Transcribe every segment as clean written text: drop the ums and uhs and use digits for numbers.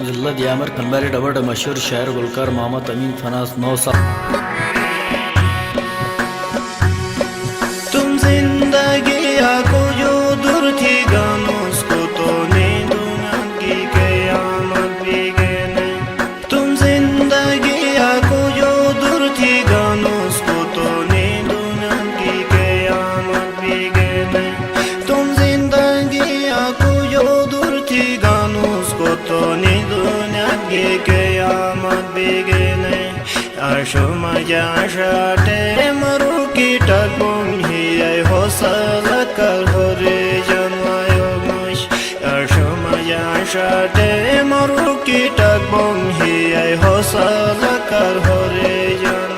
जिला दियामर कलबारी डबड़ मशहूर शायर गुलकार मोहम्मद अमीन फनास 9 साल। तुम जिंदगी को जो दूर थी गानों उसको तो दुनिया की कयामत भी गए। तुम जिंदगी को जो दूर थी गानों उसको तो दुनिया की कयामत भी गए। तुम जिंदगी को जो दूर थी गानों उसको तो दुनिया की कयामत भी गए। आशो मजा शाटे मरु की टकुम ही हौसला कर हो रे जनवायो मुश। आशो मजा शाटे मरु की टकुम ही हौसला कर हो रे जनवायो।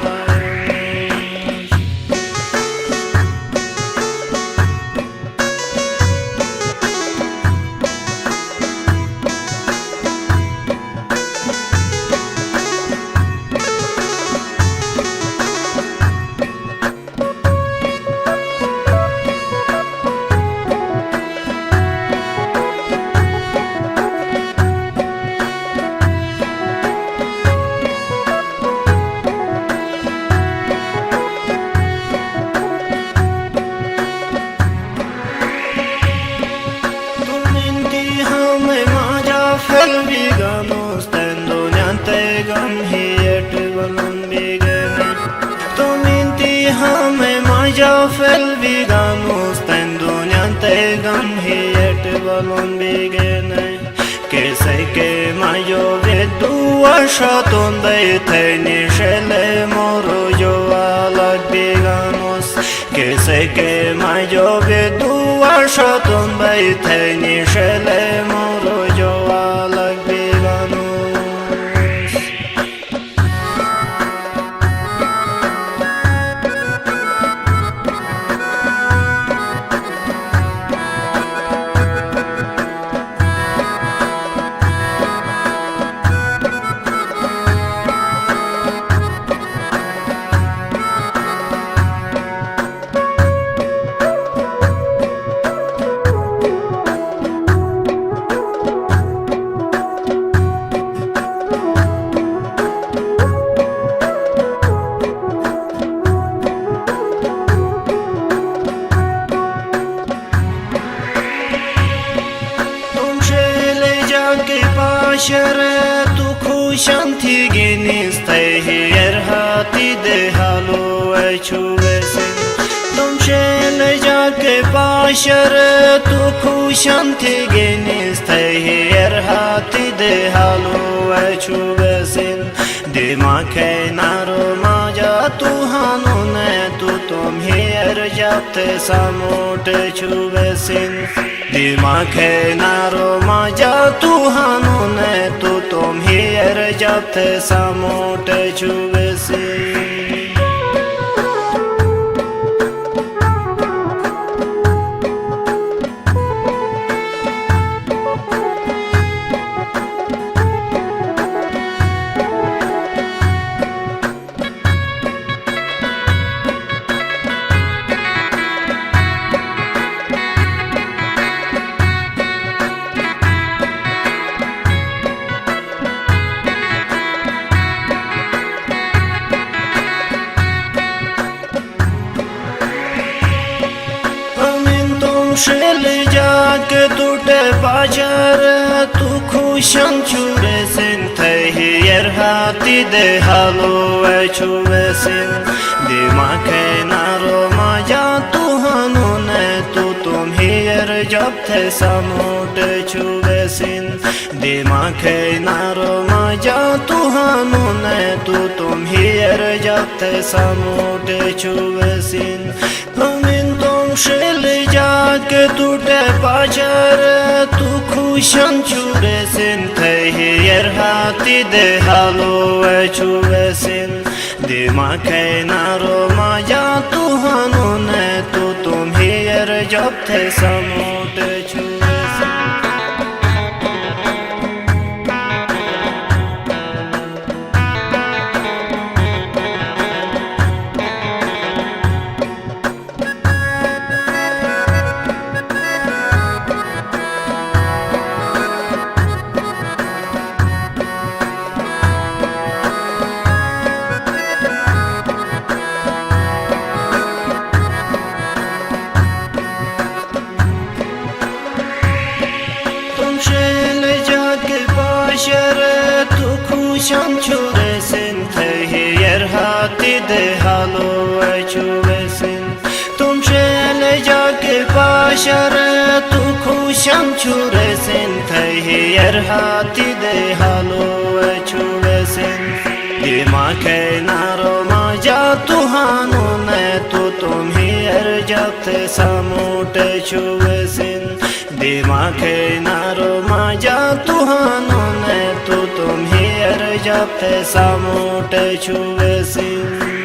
Felviganos tendo niente gam hiet balon bigene. Tominti hame maja felviganos tendo niente gam hiet balon bigene. Kese ke majo vedu ashaton beite ni shele moro jo alag biganos. Kese ke majo vedu ashaton beite ni shele moro jo alag biganos. Şere tu kuşanti genis tehir hati de halu echuvesin. Tum şele jake paşere tu kuşanti genis tehir hati de halu echuvesin. Dimake naro maja tu hanune tu tum hier japte samote chuvesin. Dimake naro maja tu hanune tu tum hier japte samote chuvesin. Şele jaake tute bajar tu kuşan çuresin. Tehir hati de halu echuvesin. Dimake naro maja tu hanune tu tum hier japte samote chuvesin. Dimake naro maja tu hanune tu tum hier japte samote chuvesin. Şele jake tute bajar tu kuşan çuresin. Tehir hati de halu echuvesin. Dimake naro maja tu hanune tu tum hier japte samote chuvesin. kushan churesin tehi yer hati de halo churesin tum chele jage pashare tu kushan churesin tehi yer hati de halo churesin dima ke naro maja tu hanu ne tu tum hier jate samute churesin dima ke naro maja tu hanu ne tu tum hier jate samute churesin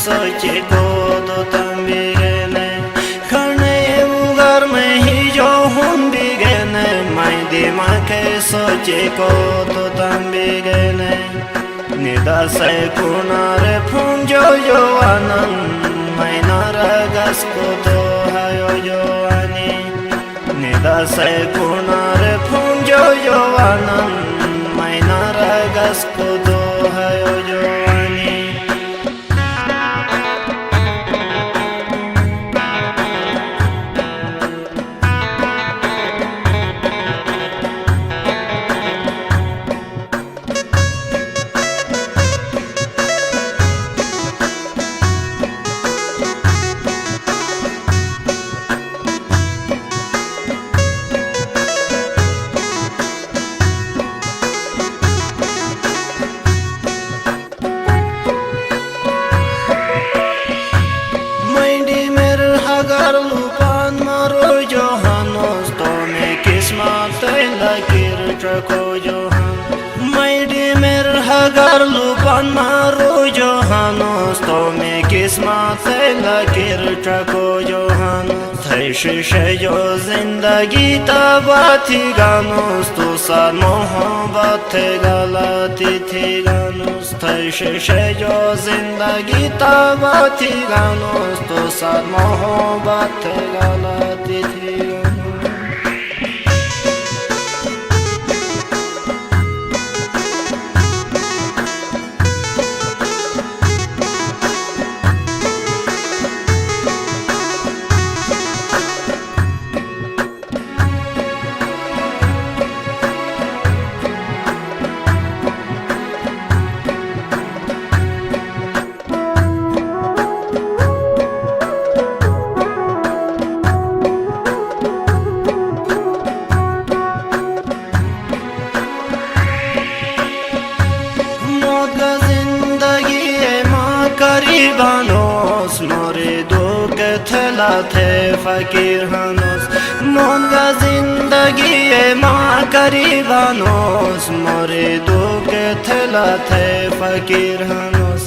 soche kodo tambigene khane ugar mein hi jo hum bigene mai dima ke soche kodo tambigene nida sai punare funjo jo anan mai naragas kodo hayo jo ani nida sai punare funjo jo anan mai naragas kodo hayo jo ani agar lupan maro johanos tome kismat lakir trako johan mai dimer agar lupan maro johanos tome kismat lakir trako johan thai shishe jo zindagi tabati ganos tu san mohabbat galati thi ganos thai shishe jo zindagi tabati ganos tu san mohabbat galati thi Garibanos more duk thela the fakir hanos monga zindagi ma garibanos more duk thela the fakir hanos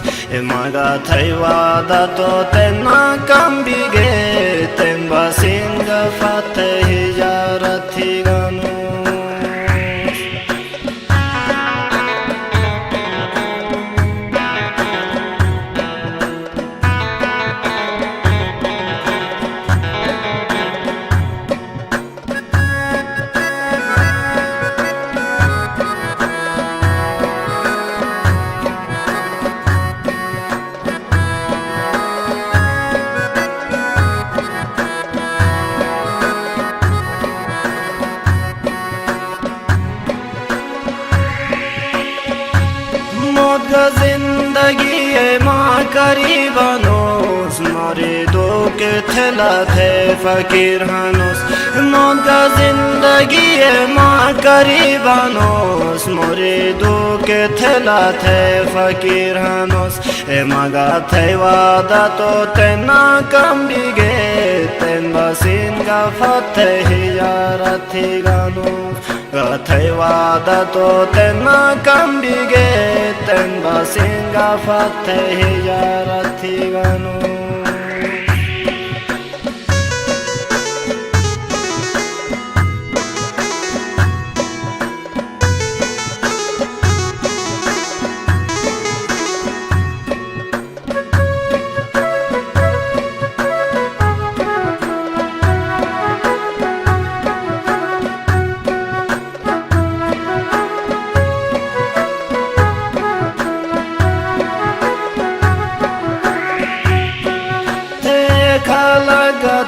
maga thai wada to tenna kambige ten basinga fathe hijarathi ganos जिंदगी माँ करीबानोस मारे दो के थला थे फकीर हानोस मोगा जिंदगी माँ करीबानोस मोरे दो के थला थे फकीर हानोस मगा थे वादा तो तेना कम बिगे तेन बसिन का फतेह यारा थी गानोस थे वादा तो तेना कम बिगे तेन बसिन का फतेह यारा थी गानोस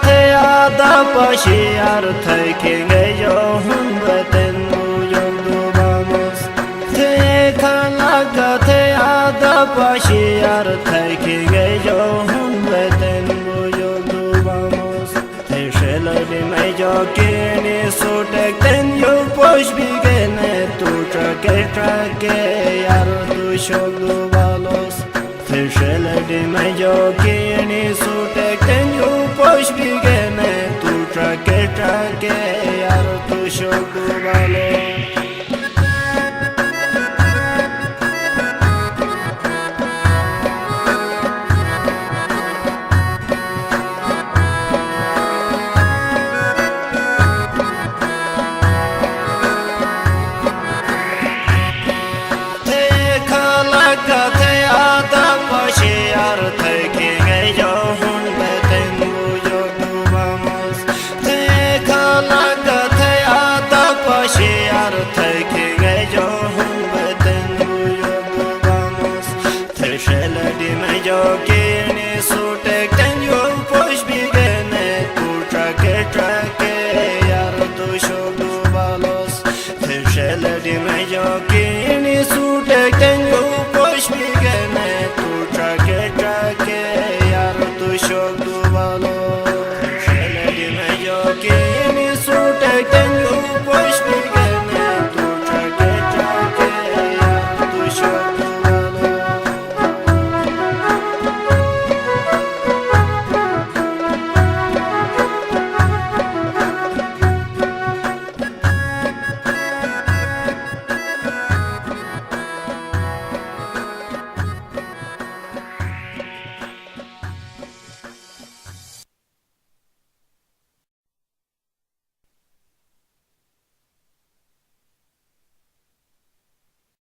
te ada pashiar thai que yo hun beten yo vamos te khalaga te ada pashiar thai que yo hun beten yo vamos te shelade me yo kini so tek ten yo posh bigene tu trake yar tu shogdu valos te shelade me yo kini so tek ten yo posh bigene tu trake yar tu shogdu valos Yo kini su tek ten yo